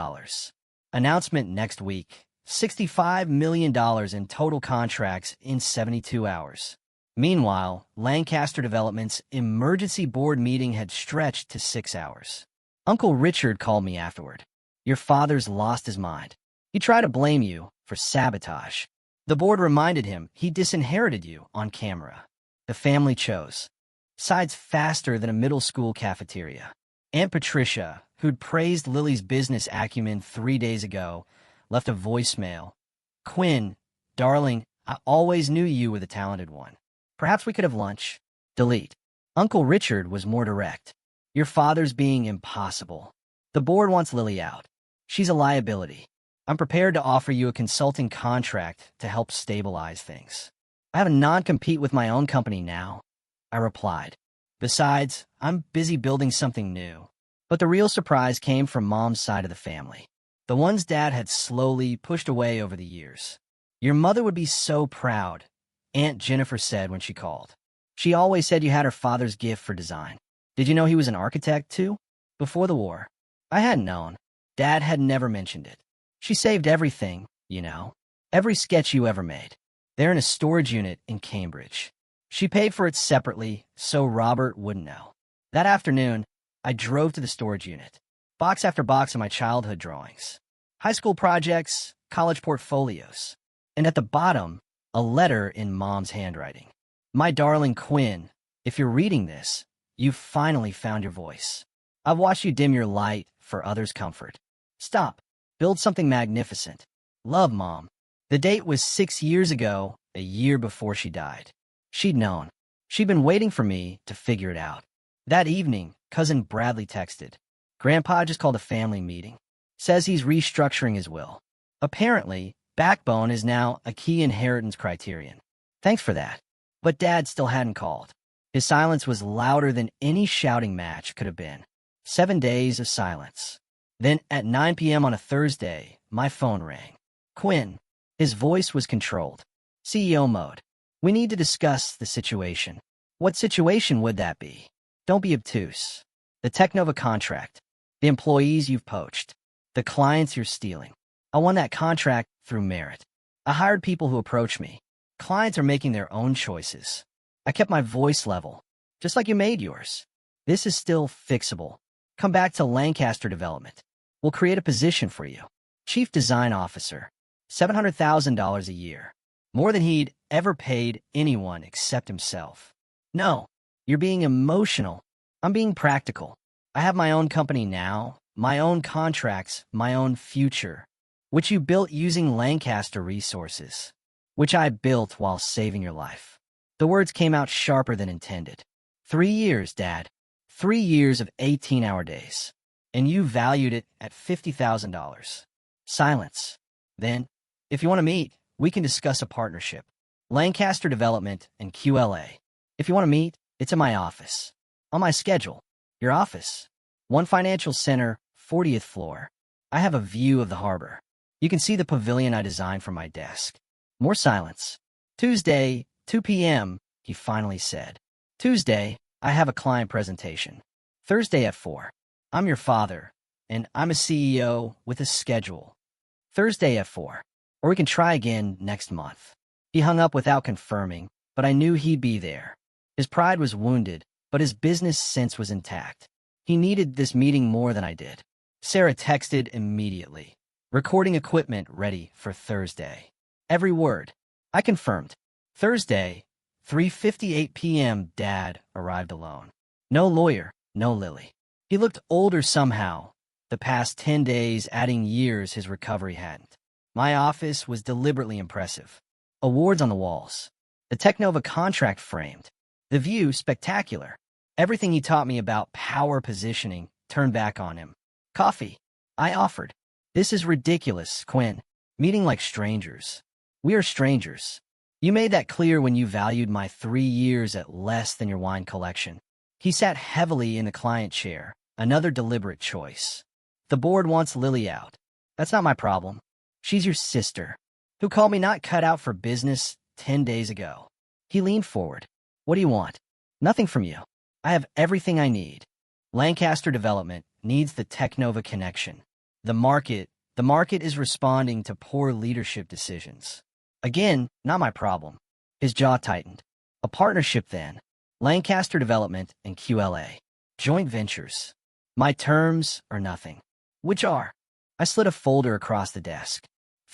Announcement next week. $65 million in total contracts in 72 hours. Meanwhile, Lancaster Development's emergency board meeting had stretched to 6 hours. Uncle Richard called me afterward. Your father's lost his mind. He tried to blame you for sabotage. The board reminded him he disinherited you on camera. The family chose sides faster than a middle school cafeteria. Aunt Patricia, who'd praised Lily's business acumen 3 days ago, left a voicemail. Quinn, darling, I always knew you were the talented one. Perhaps we could have lunch. Delete. Uncle Richard was more direct. Your father's being impossible. The board wants Lily out. She's a liability. I'm prepared to offer you a consulting contract to help stabilize things. I have a non-compete with my own company now, I replied. Besides, I'm busy building something new. But the real surprise came from Mom's side of the family. The ones Dad had slowly pushed away over the years. Your mother would be so proud, Aunt Jennifer said when she called. She always said you had her father's gift for design. Did you know he was an architect, too? Before the war. I hadn't known. Dad had never mentioned it. She saved everything, you know. Every sketch you ever made. They're in a storage unit in Cambridge. She paid for it separately, so Robert wouldn't know. That afternoon, I drove to the storage unit. Box after box of my childhood drawings. High school projects, college portfolios. And at the bottom, a letter in Mom's handwriting. My darling Quinn, if you're reading this, you've finally found your voice. I've watched you dim your light for others' comfort. Stop. Build something magnificent. Love, Mom. The date was 6 years ago, a year before she died. She'd known. She'd been waiting for me to figure it out. That evening, Cousin Bradley texted. Grandpa just called a family meeting. Says he's restructuring his will. Apparently, backbone is now a key inheritance criterion. Thanks for that. But Dad still hadn't called. His silence was louder than any shouting match could have been. 7 days of silence. Then, at 9 p.m. on a Thursday, my phone rang. Quinn. His voice was controlled. CEO mode. We need to discuss the situation. What situation would that be? Don't be obtuse. The Technova contract. The employees you've poached. The clients you're stealing. I won that contract through merit. I hired people who approach me. Clients are making their own choices. I kept my voice level, just like you made yours. This is still fixable. Come back to Lancaster Development. We'll create a position for you. Chief Design Officer. $700,000 a year. More than he'd ever paid anyone except himself. No, you're being emotional. I'm being practical. I have my own company now, my own contracts, my own future, which you built using Lancaster resources, which I built while saving your life. The words came out sharper than intended. 3 years, Dad. 3 years of 18-hour days. And you valued it at $50,000. Silence. Then, if you want to meet, we can discuss a partnership. Lancaster Development and QLA. If you want to meet, it's in my office. On my schedule. Your office. One Financial Center, 40th floor. I have a view of the harbor. You can see the pavilion I designed from my desk. More silence. Tuesday, 2 p.m., he finally said. Tuesday, I have a client presentation. Thursday at 4. I'm your father, and I'm a CEO with a schedule. Thursday at 4. Or we can try again next month. He hung up without confirming, but I knew he'd be there. His pride was wounded, but his business sense was intact. He needed this meeting more than I did. Sarah texted immediately. Recording equipment ready for Thursday. Every word. I confirmed. Thursday, 3:58 p.m. Dad arrived alone. No lawyer, no Lily. He looked older somehow, the past 10 days adding years his recovery hadn't. My office was deliberately impressive. Awards on the walls. The Technova contract framed. The view spectacular. Everything he taught me about power positioning turned back on him. Coffee. I offered. This is ridiculous, Quinn. Meeting like strangers. We are strangers. You made that clear when you valued my 3 years at less than your wine collection. He sat heavily in the client chair, another deliberate choice. The board wants Lily out. That's not my problem. She's your sister, who called me not cut out for business 10 days ago. He leaned forward. What do you want? Nothing from you. I have everything I need. Lancaster Development needs the Technova connection. The market is responding to poor leadership decisions. Again, not my problem. His jaw tightened. A partnership then. Lancaster Development and QLA. Joint ventures. My terms are nothing. Which are? I slid a folder across the desk.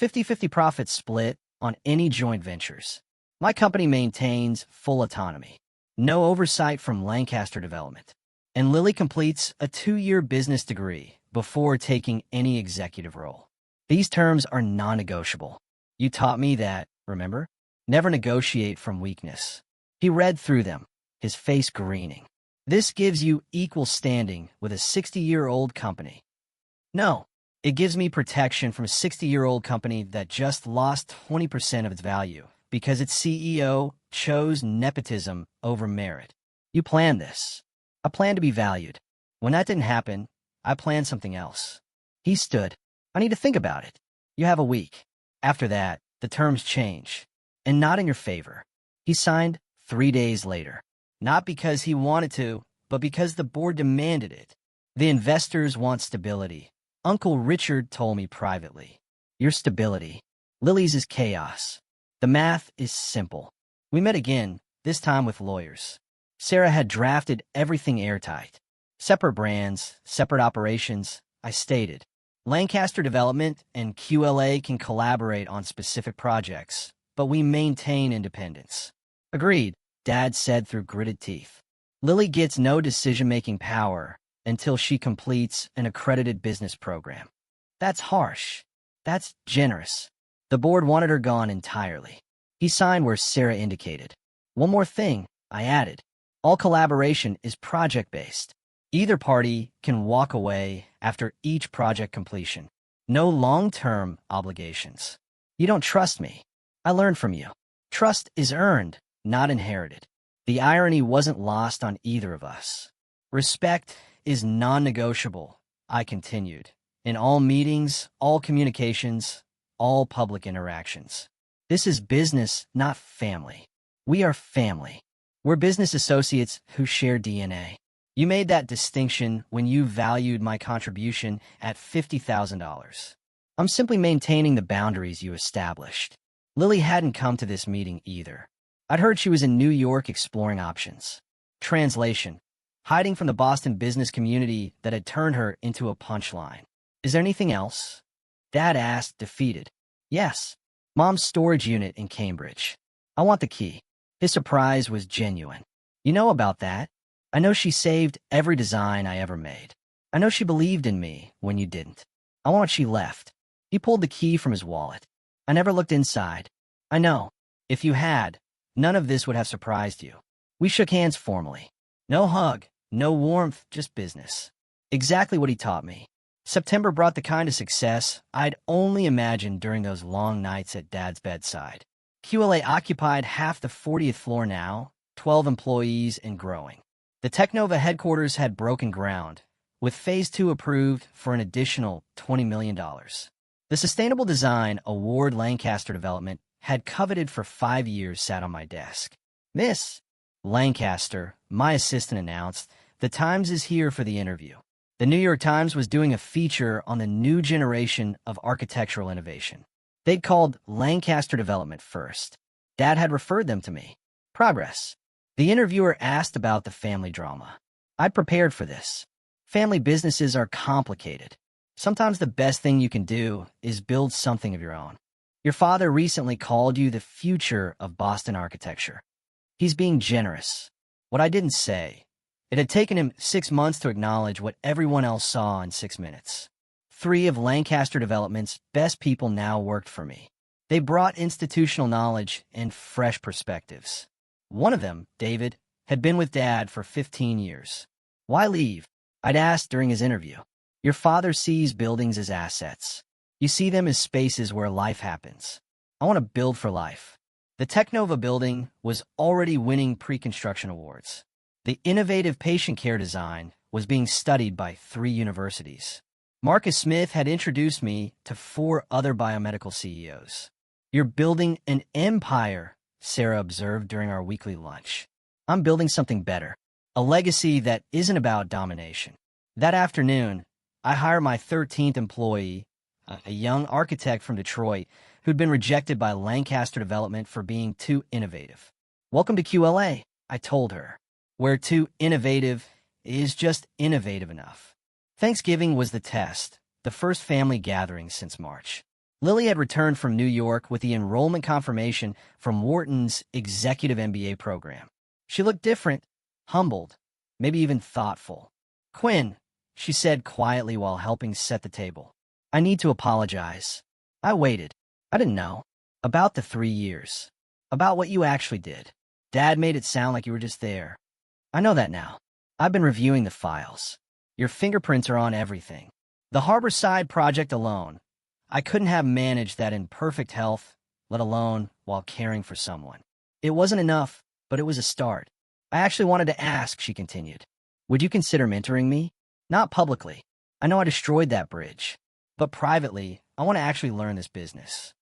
50-50 profit split on any joint ventures. My company maintains full autonomy. No oversight from Lancaster Development. And Lily completes a 2-year business degree before taking any executive role. These terms are non-negotiable. You taught me that, remember? Never negotiate from weakness. He read through them, his face greening. This gives you equal standing with a 60-year-old company. No, it gives me protection from a 60-year-old company that just lost 20% of its value because its CEO chose nepotism over merit. You planned this. I planned to be valued. When that didn't happen, I planned something else. He stood. I need to think about it. You have a week. After that, the terms change. And not in your favor. He signed 3 days later. Not because he wanted to, but because the board demanded it. The investors want stability. Uncle Richard told me privately. Your stability. Lily's is chaos. The math is simple. We met again, this time with lawyers. Sarah had drafted everything airtight. Separate brands, separate operations, I stated. Lancaster Development and QLA can collaborate on specific projects, but we maintain independence. Agreed, Dad said through gritted teeth. Lily gets no decision-making power until she completes an accredited business program. That's harsh. That's generous. The board wanted her gone entirely. He signed where Sarah indicated. One more thing, I added. All collaboration is project-based. Either party can walk away after each project completion. No long-term obligations. You don't trust me. I learned from you. Trust is earned, not inherited. The irony wasn't lost on either of us. Respect is non-negotiable, I continued. In all meetings, all communications, all public interactions. This is business, not family. We are family. We're business associates who share DNA. You made that distinction when you valued my contribution at $50,000. I'm simply maintaining the boundaries you established. Lily hadn't come to this meeting either. I'd heard she was in New York exploring options. Translation: hiding from the Boston business community that had turned her into a punchline. Is there anything else? Dad asked, defeated. Yes. Mom's storage unit in Cambridge. I want the key. His surprise was genuine. You know about that? I know she saved every design I ever made. I know she believed in me when you didn't. I want what she left. He pulled the key from his wallet. I never looked inside. I know. If you had, none of this would have surprised you. We shook hands formally. No hug, no warmth, just business. Exactly what he taught me. September brought the kind of success I'd only imagined during those long nights at Dad's bedside. QLA occupied half the 40th floor now, 12 employees and growing. The Technova headquarters had broken ground, with Phase 2 approved for an additional $20 million. The Sustainable Design Award Lancaster Development had coveted for 5 years sat on my desk. Miss Lancaster, my assistant announced, the Times is here for the interview. The New York Times was doing a feature on the new generation of architectural innovation. They'd called Lancaster Development first. Dad had referred them to me. Progress. The interviewer asked about the family drama. I'd prepared for this. Family businesses are complicated. Sometimes the best thing you can do is build something of your own. Your father recently called you the future of Boston architecture. He's being generous. What I didn't say. It had taken him 6 months to acknowledge what everyone else saw in 6 minutes. Three of Lancaster Development's best people now worked for me. They brought institutional knowledge and fresh perspectives. One of them, David, had been with Dad for 15 years. Why leave? I'd asked during his interview. Your father sees buildings as assets. You see them as spaces where life happens. I want to build for life. The Technova building was already winning pre-construction awards. The innovative patient care design was being studied by 3 universities. Marcus Smith had introduced me to 4 other biomedical CEOs. You're building an empire, Sarah observed during our weekly lunch. I'm building something better, a legacy that isn't about domination. That afternoon, I hired my 13th employee, a young architect from Detroit who'd been rejected by Lancaster Development for being too innovative. Welcome to QLA, I told her, where too innovative is just innovative enough. Thanksgiving was the test, the first family gathering since March. Lily had returned from New York with the enrollment confirmation from Wharton's executive MBA program. She looked different, humbled, maybe even thoughtful. Quinn, she said quietly while helping set the table. I need to apologize. I waited. I didn't know. About the 3 years. About what you actually did. Dad made it sound like you were just there. I know that now. I've been reviewing the files. Your fingerprints are on everything. The Harborside project alone. I couldn't have managed that in perfect health, let alone while caring for someone. It wasn't enough, but it was a start. I actually wanted to ask, she continued. Would you consider mentoring me? Not publicly. I know I destroyed that bridge. But privately, I want to actually learn this business.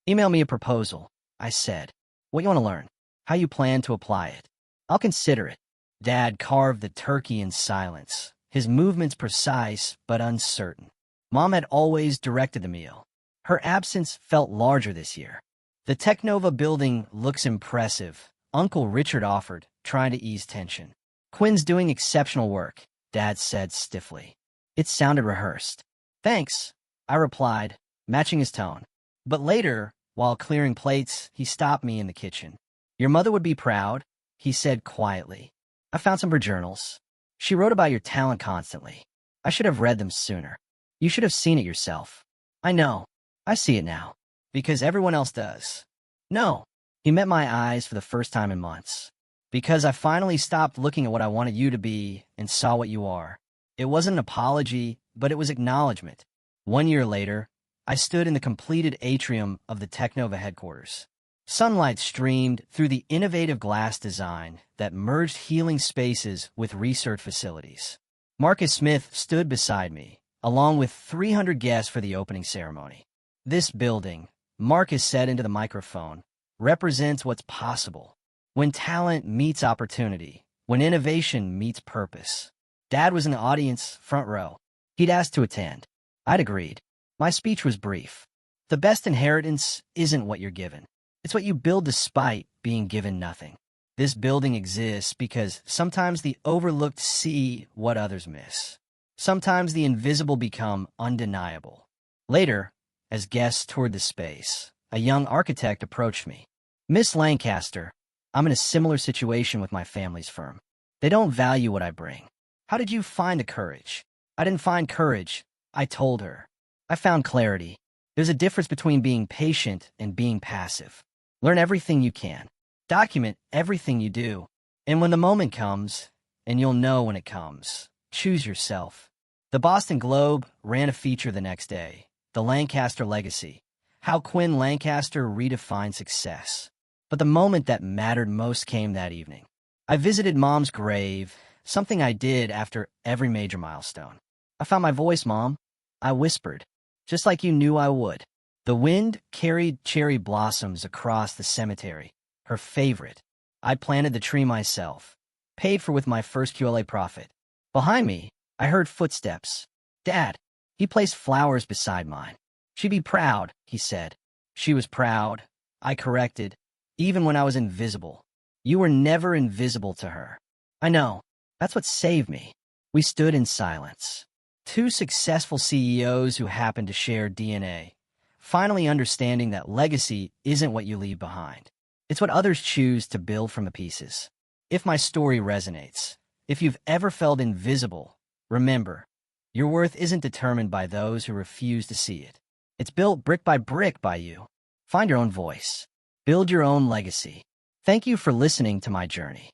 Email me a proposal, I said. What you want to learn? How you plan to apply it? I'll consider it. Dad carved the turkey in silence, his movements precise but uncertain. Mom had always directed the meal. Her absence felt larger this year. The Technova building looks impressive, Uncle Richard offered, trying to ease tension. Quinn's doing exceptional work, Dad said stiffly. It sounded rehearsed. Thanks, I replied, matching his tone. But later, while clearing plates, he stopped me in the kitchen. Your mother would be proud, he said quietly. I found some of her journals. She wrote about your talent constantly. I should have read them sooner. You should have seen it yourself. I know. I see it now. Because everyone else does. No. He met my eyes for the first time in months. Because I finally stopped looking at what I wanted you to be and saw what you are. It wasn't an apology, but it was acknowledgement. 1 year later, I stood in the completed atrium of the Technova headquarters. Sunlight streamed through the innovative glass design that merged healing spaces with research facilities. Marcus Smith stood beside me, along with 300 guests for the opening ceremony. This building, Marcus said into the microphone, represents what's possible. When talent meets opportunity, when innovation meets purpose. Dad was in the audience, front row. He'd asked to attend. I'd agreed. My speech was brief. The best inheritance isn't what you're given. It's what you build despite being given nothing. This building exists because sometimes the overlooked see what others miss. Sometimes the invisible become undeniable. Later, as guests toured the space, a young architect approached me. Miss Lancaster, I'm in a similar situation with my family's firm. They don't value what I bring. How did you find the courage? I didn't find courage, I told her. I found clarity. There's a difference between being patient and being passive. Learn everything you can. Document everything you do. And when the moment comes, and you'll know when it comes, choose yourself. The Boston Globe ran a feature the next day, The Lancaster Legacy, how Quinn Lancaster redefined success. But the moment that mattered most came that evening. I visited Mom's grave, something I did after every major milestone. I found my voice, Mom. I whispered, just like you knew I would. The wind carried cherry blossoms across the cemetery, her favorite. I planted the tree myself, paid for with my first QLA profit. Behind me, I heard footsteps. Dad. He placed flowers beside mine. She'd be proud, he said. She was proud, I corrected, even when I was invisible. You were never invisible to her. I know. That's what saved me. We stood in silence. 2 successful CEOs who happened to share DNA, finally understanding that legacy isn't what you leave behind. It's what others choose to build from the pieces. If my story resonates, if you've ever felt invisible, remember, Your worth isn't determined by those who refuse to see it. It's built brick by you. Find your own voice. Build your own legacy. Thank you for listening to my journey.